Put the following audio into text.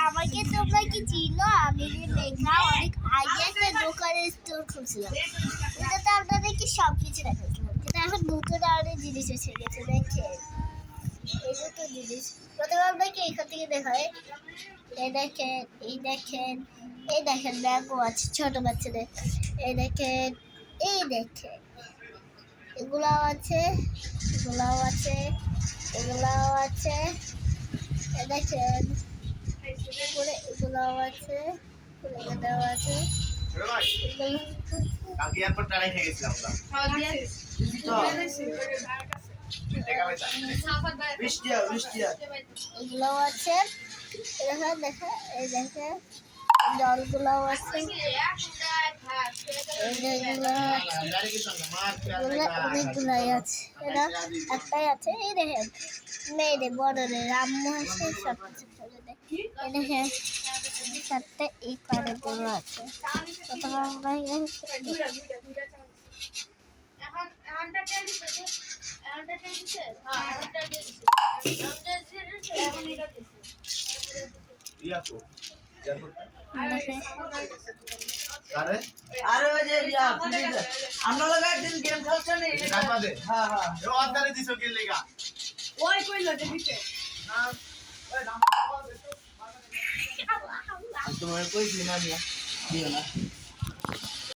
আমাকে তোমরা কি চিনো? আমি লেখা অনেক আগে একটা দোকানের স্টোর খুলছিলাম, এটাতে আপনাদেরকে সব কিছু দেখাচ্ছিলাম, যেটা এখন নতুন অনেক জিনিস এসে গেছে। দেখেন এই নতুন জিনিস, প্রথমে আপনাকে এখান থেকে দেখায়। এই দেখেন, এই দেখেন, এই দেখেন ব্যাগও আছে ছোট বাচ্চাদের। এই দেখেন, এই দেখেন, এগুলাও আছে, এগুলাও আছে, এগুলাও আছে। এই দেখেন করে এগুলাও আছে, এগুলাও আছে। কালকে এয়ারপোর্ট টাড়াই খেয়ে গেছিলাম এগুলাও আছে। দেখেন দেখেন, এই দেখেন জলগুলাও আছে, অনেকগুলাই আছে। এটা একটাই আছে। এই দেখেন মেয়েদের বড়দের রাম্মু আছে, সব কিছু এই দেখেন চারটে এই কার্ডের গুলো আছে। আরে ওই যে আমরা লাগা একদিন গেম খেলছেন এই কাপাদে হ্যাঁ হ্যাঁ এ অর্ডারে দিছো কি লাগা ওই কইলো যে দিতে না ওই নাম তোমার কইছি না দিও না